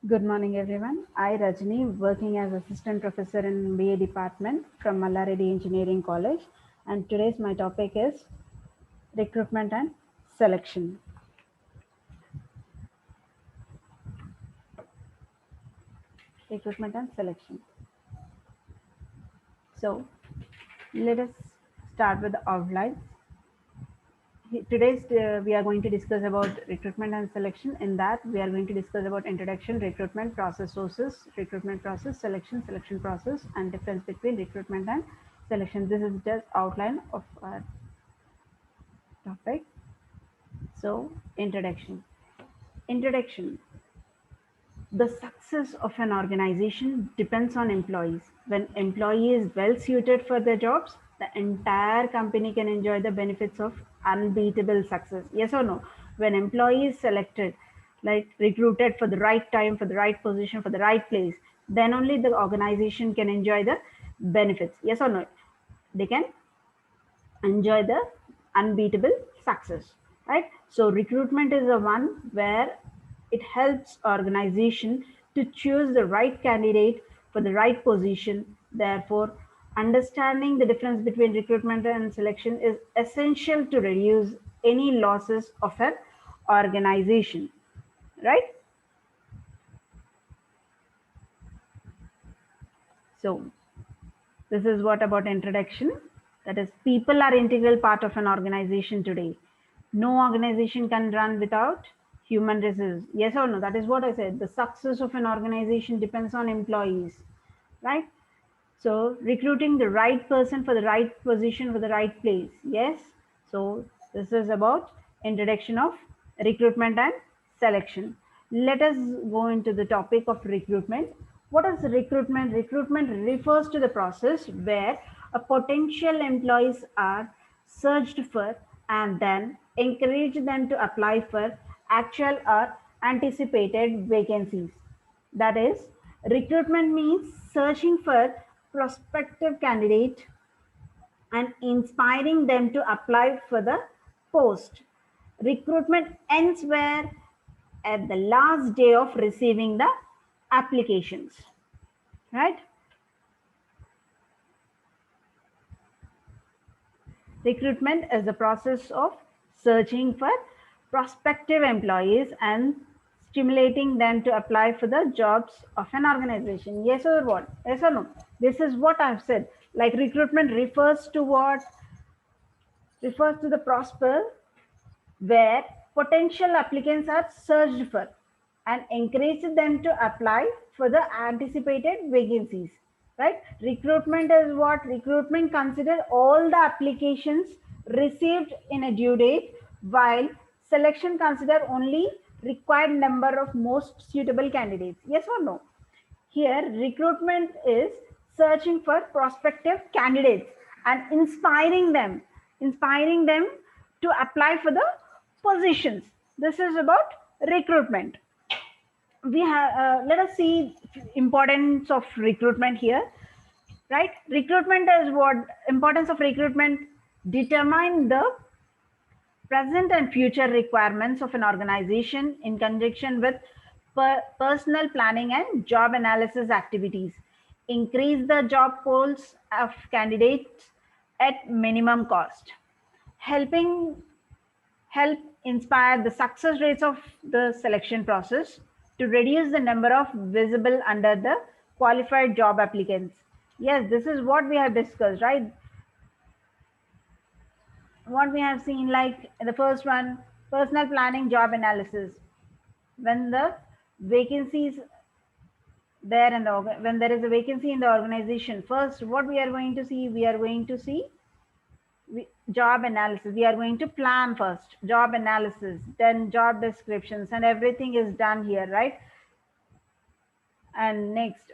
Good morning, everyone. I, Rajni, working as assistant professor in BA department from Mallareddy Engineering College, and today's my topic is recruitment and selection. Recruitment and selection. So, let us start with the outlines. Today's we are going to discuss about recruitment and selection. In that, we are going to discuss about introduction, recruitment process, sources, recruitment process, selection process, and difference between recruitment and selection. This is just outline of our topic. So, introduction. Introduction. The success of an organization depends on employees. When employee is well suited for their jobs, the entire company can enjoy the benefits of unbeatable success. Yes or no? When employee is selected, like recruited for the right time, for the right position, for the right place, then only the organization can enjoy the benefits. Yes or no? They can enjoy the unbeatable success, right? So recruitment is the one where it helps organization to choose the right candidate for the right position. Therefore, understanding the difference between recruitment and selection is essential to reduce any losses of an organization, right? So this is what about introduction. That is, people are integral part of an organization today. No organization can run without human resources. Yes or no? That is what I said. The success of an organization depends on employees, right? So recruiting the right person for the right position for the right place. Yes. So this is about introduction of recruitment and selection. Let us go into the topic of recruitment. What is recruitment? Recruitment refers to the process where a potential employees are searched for and then encourage them to apply for actual or anticipated vacancies. That is, recruitment means searching for prospective candidate and inspiring them to apply for the post. Recruitment ends where at the last day of receiving the applications, right? Recruitment is the process of searching for prospective employees and stimulating them to apply for the jobs of an organization. Yes or what? Yes or no? This is what I've said. Like recruitment refers to what? Refers to the prosper where potential applicants are searched for and encourage them to apply for the anticipated vacancies, right? Recruitment is what? Recruitment consider all the applications received in a due date, while selection consider only required number of most suitable candidates. Yes or no? Here, recruitment is searching for prospective candidates and inspiring them to apply for the positions. This is about recruitment. We have let us see importance of recruitment here, right? Recruitment is what? Importance of recruitment determine the present and future requirements of an organization in conjunction with personal planning and job analysis activities. Increase the job pools of candidates at minimum cost. Helping help inspire the success rates of the selection process to reduce the number of visible under the qualified job applicants. Yes, this is what we have discussed, right? What we have seen, like the first one, personal planning job analysis. When the vacancies there in the when there is a vacancy in the organization, first what we are going to see, we are going to see job analysis. We are going to plan first job analysis, then job descriptions, and everything is done here, right? And next,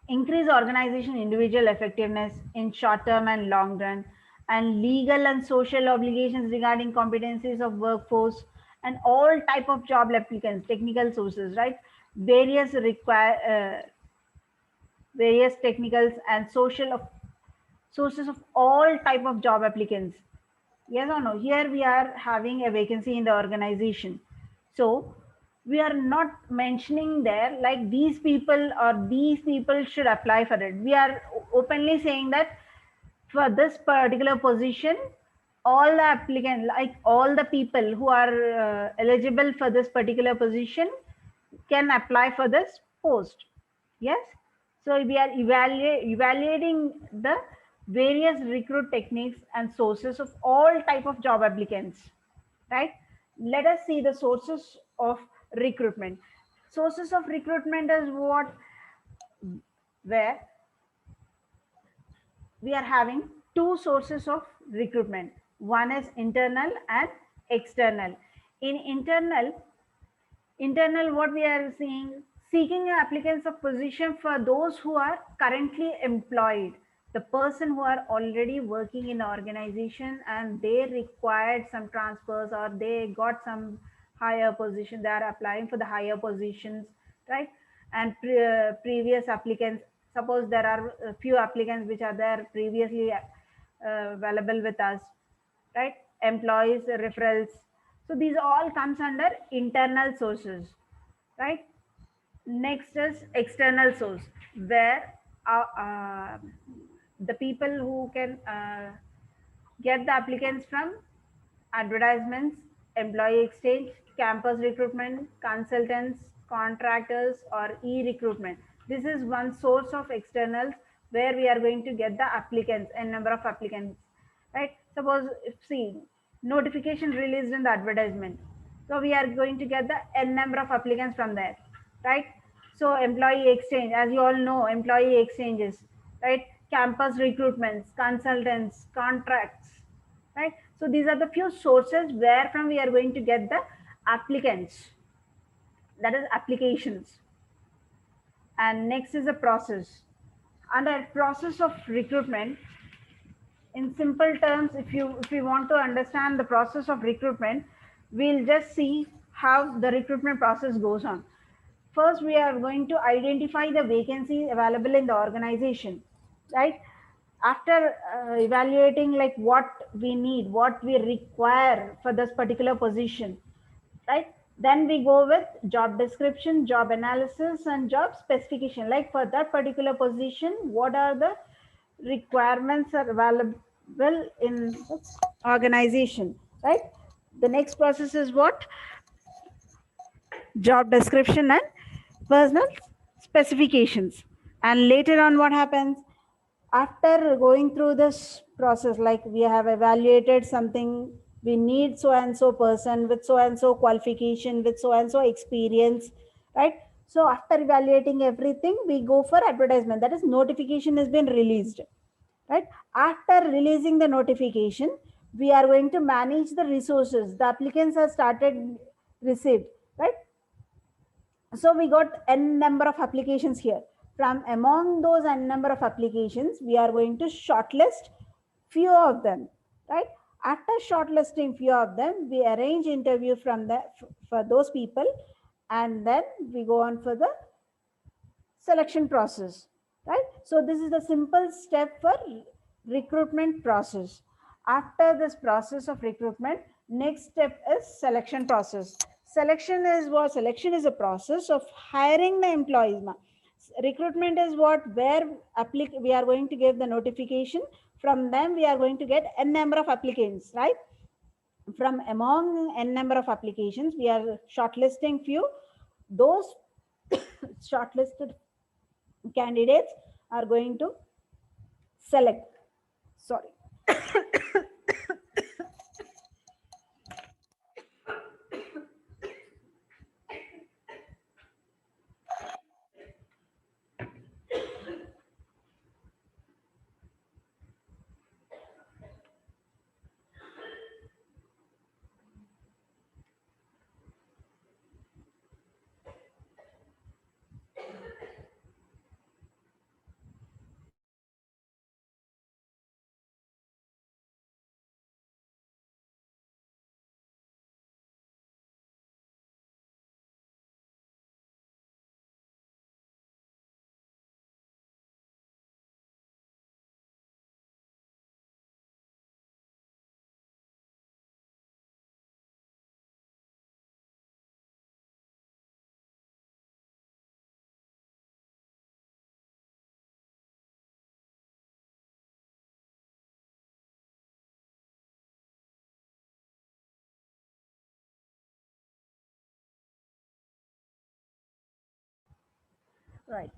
increase organization individual effectiveness in short term and long run, and legal and social obligations regarding competencies of workforce and all type of job applicants, technical sources, right? Various require various technicals and social of sources of all type of job applicants. Yes or no? Here we are having a vacancy in the organization. So we are not mentioning there like these people or these people should apply for it. We are openly saying that for this particular position, all the applicants, like all the people who are eligible for this particular position can apply for this post. Yes. So we are evaluating the various recruit techniques and sources of all type of job applicants, right? Let us see the sources of recruitment. Sources of recruitment is what, where we are having two sources of recruitment. One is internal and external. In internal, what we are seeing, seeking applicants of position for those who are currently employed, the person who are already working in organization and they required some transfers or they got some higher position, they are applying for the higher positions, right? And previous applicants, suppose there are a few applicants which are there previously available with us, right? Employees referrals. So these all comes under internal sources, right? Next is external source, where the people who can get the applicants from advertisements, employee exchange, campus recruitment, consultants, contractors, or e-recruitment. This is one source of externals where we are going to get the applicants and number of applicants, right? Suppose if see notification released in the advertisement, so we are going to get the n number of applicants from there, right? So employee exchange, as you all know, employee exchanges, right? Campus recruitments, consultants, contracts, right? So these are the few sources where from we are going to get the applicants, that is applications. And next is the process. Under process of recruitment, in simple terms, if you want to understand the process of recruitment, we'll just see how the recruitment process goes on. First, we are going to identify the vacancies available in the organization, right? After evaluating like what we need, what we require for this particular position, right? Then we go with job description, job analysis, and job specification. Like for that particular position, what are the requirements are available in the organization, right? The next process is what? Job description and personal specifications. And later on, what happens? After going through this process, like we have evaluated something, we need so and so person with so and so qualification, with so and so experience, right? So after evaluating everything, we go for advertisement, that is notification has been released, right? After releasing the notification, we are going to manage the resources, the applicants have started received, right? So we got n number of applications here. From among those n number of applications, we are going to shortlist few of them, right? After shortlisting few of them, we arrange interview from the for those people, and then we go on for the selection process, right? So this is the simple step for recruitment process. After this process of recruitment, next step is selection process. Selection is what? Selection is a process of hiring the employees. Recruitment is what? Where we are going to give the notification. From them, we are going to get n number of applicants, right? From among n number of applications, we are shortlisting few. Those shortlisted candidates are going to select, sorry, Right.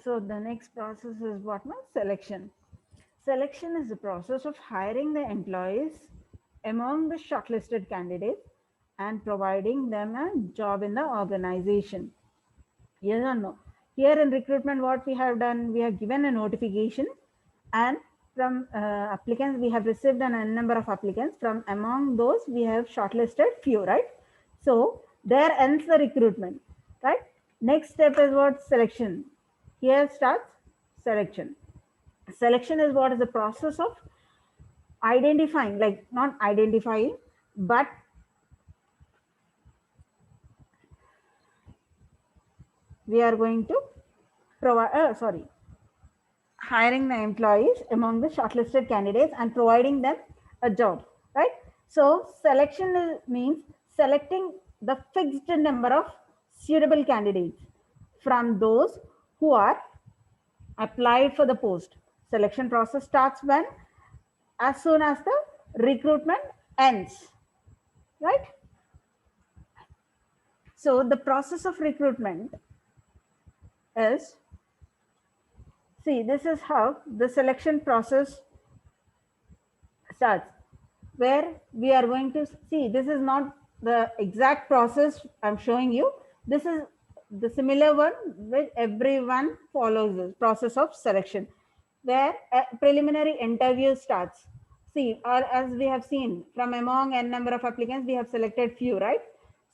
So the next process is what means selection. Selection is the process of hiring the employees among the shortlisted candidates and providing them a job in the organization. Yes or no? Here in recruitment, what we have done, we have given a notification, and from applicants, we have received an n number of applicants. From among those, we have shortlisted few, right? So there ends the recruitment, right? Next step is what? Selection. Here starts selection. Selection is what is the process of identifying, like not identifying, but we are going to provide, hiring the employees among the shortlisted candidates and providing them a job, right? So selection means selecting the fixed number of suitable candidates from those who are applied for the post. Selection process starts when? As soon as the recruitment ends, right? So the process of recruitment is, see, this is how the selection process starts, where we are going to see, this is not the exact process I'm showing you. This is the similar one which everyone follows, this process of selection, where a preliminary interview starts. See, or as we have seen, from among n number of applicants, we have selected few, right?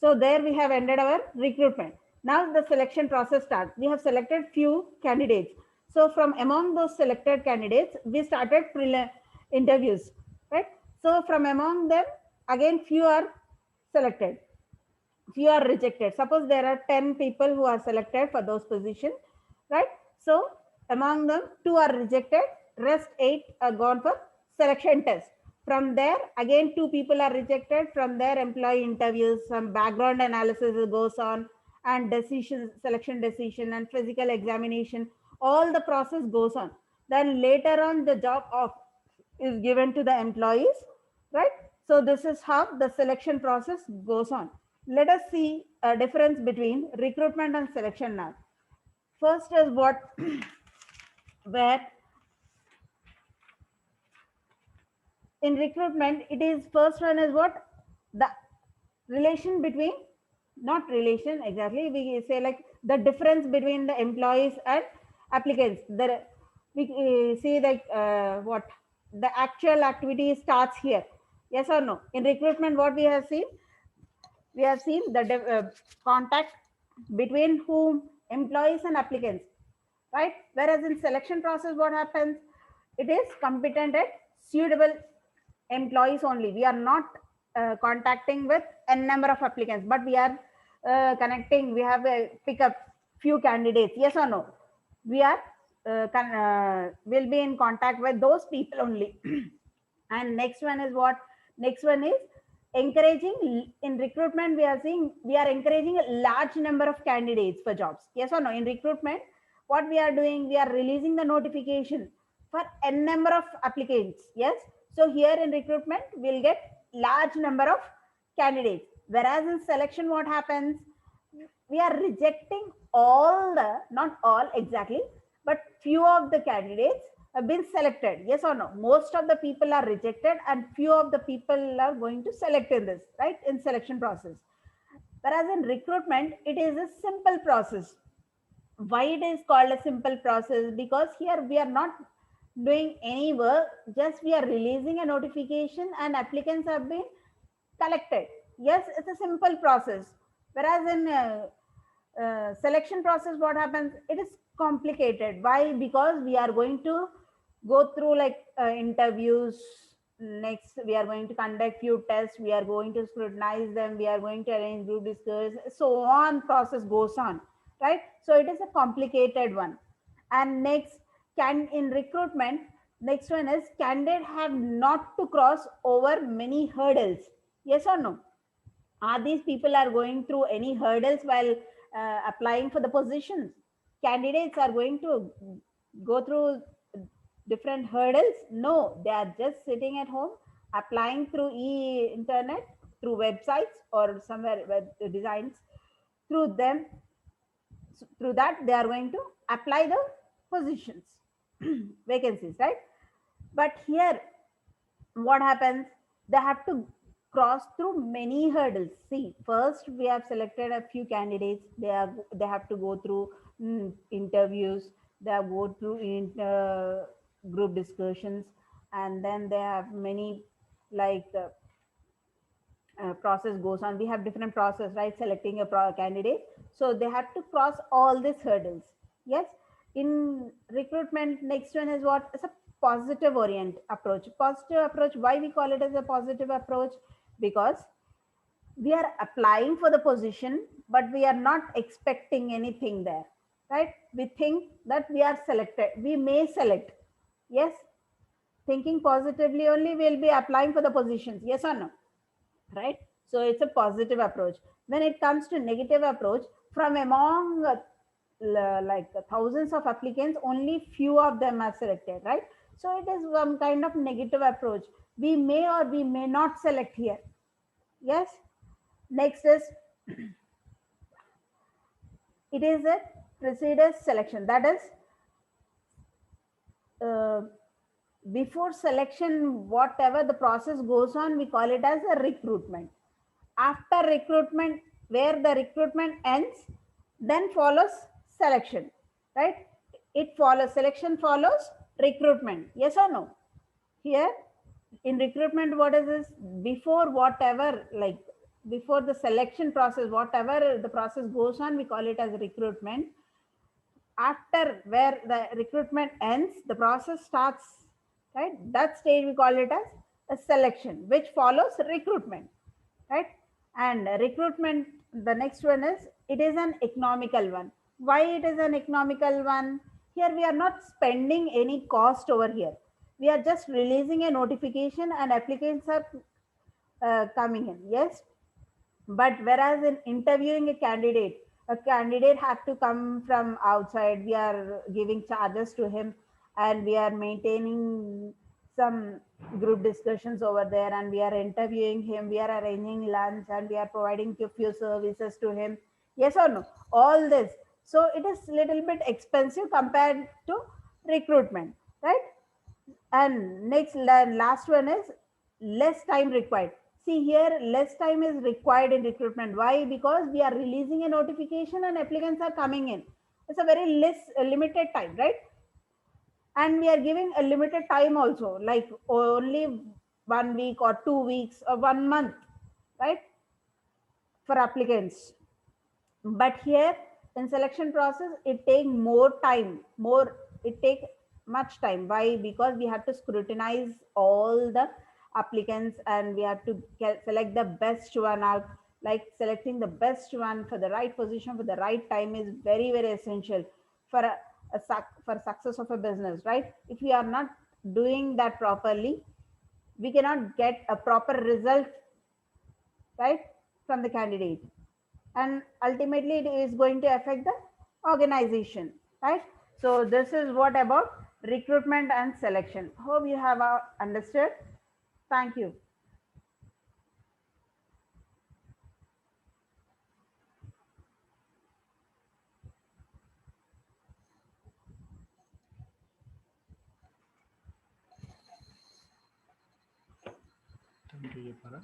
So there we have ended our recruitment. Now the selection process starts. We have selected few candidates. So from among those selected candidates, we started interviews, right? So from among them, again, few are selected, few are rejected. Suppose there are 10 people who are selected for those positions, right? So among them, two are rejected, rest 8 are gone for selection test. From there, again, two people are rejected. From there, employee interviews, some background analysis goes on, and decision, selection decision, and physical examination. All the process goes on. Then later on, the job of is given to the employees, right? So this is how the selection process goes on. Let us see a difference between recruitment and selection now. First is what, where in recruitment, it is first one is what? The relation between, not relation exactly, we say like the difference between the employees and applicants. The, we see like what? The actual activity starts here. Yes or no? In recruitment, what we have seen the contact between whom? Employees and applicants, right? Whereas in selection process, what happens? It is competent and suitable employees only. We are not contacting with n number of applicants, but we are connecting. We have pick up few candidates. Yes or no? We are will be in contact with those people only. And next one is what? Next one is encouraging. In recruitment, we are seeing, we are encouraging a large number of candidates for jobs. Yes or no? In recruitment, what we are doing, we are releasing the notification for n number of applicants. Yes. So here in recruitment, we'll get large number of candidates. Whereas in selection, what happens? We are rejecting all the, not all exactly, but few of the candidates have been selected. Yes or no? Most of the people are rejected and few of the people are going to select in this, right? In selection process. Whereas in recruitment, it is a simple process. Why it is called a simple process? Because here we are not doing any work, just we are releasing a notification and applicants have been collected. Yes, it's a simple process. Whereas in selection process, what happens? It is complicated. Why? Because we are going to go through like interviews. Next, we are going to conduct few tests. We are going to scrutinize them. We are going to arrange group discussions. So on, process goes on, right? So it is a complicated one. And next, can in recruitment, next one is candidate have not to cross over many hurdles. Yes or no? Are these people are going through any hurdles while applying for the positions? Candidates are going to go through different hurdles? No, they are just sitting at home applying through internet, through websites or somewhere web designs through them. through that they are going to apply the positions, vacancies, right? But here what happens, they have to cross through many hurdles. See, first we have selected a few candidates, they have to go through interviews, they have go through group discussions, and then they have many, like process goes on. We have different process, right? Selecting a candidate, so they have to cross all these hurdles. Yes. In recruitment, next one is what is a positive orient approach. Positive approach, why we call it as a positive approach? Because we are applying for the position, but we are not expecting anything there, right? We think that we are selected, we may select. Yes. Thinking positively only, we'll be applying for the positions, yes or no, right? So it's a positive approach. When it comes to negative approach, from among like thousands of applicants, only few of them are selected, right? So it is some kind of negative approach. We may or we may not select here. Yes. Next is, it is a procedure selection. That is, uh, before selection, whatever the process goes on, we call it as a recruitment. After recruitment, where the recruitment ends, then follows selection, right? It follows, selection follows recruitment, yes or no? Here in recruitment, what is this? Before whatever, like before the selection process, whatever the process goes on, we call it as recruitment. After where the recruitment ends, the process starts, right? That stage we call it as a selection, which follows recruitment, right? And recruitment, the next one is, it is an economical one. Why it is an economical one? Here we are not spending any cost over here. We are just releasing a notification and applicants are coming in. Yes. But whereas in interviewing a candidate have to come from outside. We are giving charges to him, and we are maintaining some group discussions over there, and we are interviewing him, we are arranging lunch, and we are providing a few services to him. Yes or no? All this. So it is little bit expensive compared to recruitment, right? And next, last one is less time required. See here, less time is required in recruitment. Why? Because we are releasing a notification and applicants are coming in. It's a very less limited time, right? And we are giving a limited time also, like only 1 week or 2 weeks or 1 month, right? For applicants. But here in selection process, it take more time, more, it take much time. Why? Because we have to scrutinize all the applicants, and we have to select the best one out. Like selecting the best one for the right position for the right time is very, very essential for for success of a business, right? If we are not doing that properly, we cannot get a proper result, right, from the candidate. And ultimately it is going to affect the organization, right? So this is what about recruitment and selection. Hope you have understood. Thank you. Thank you, Jepara.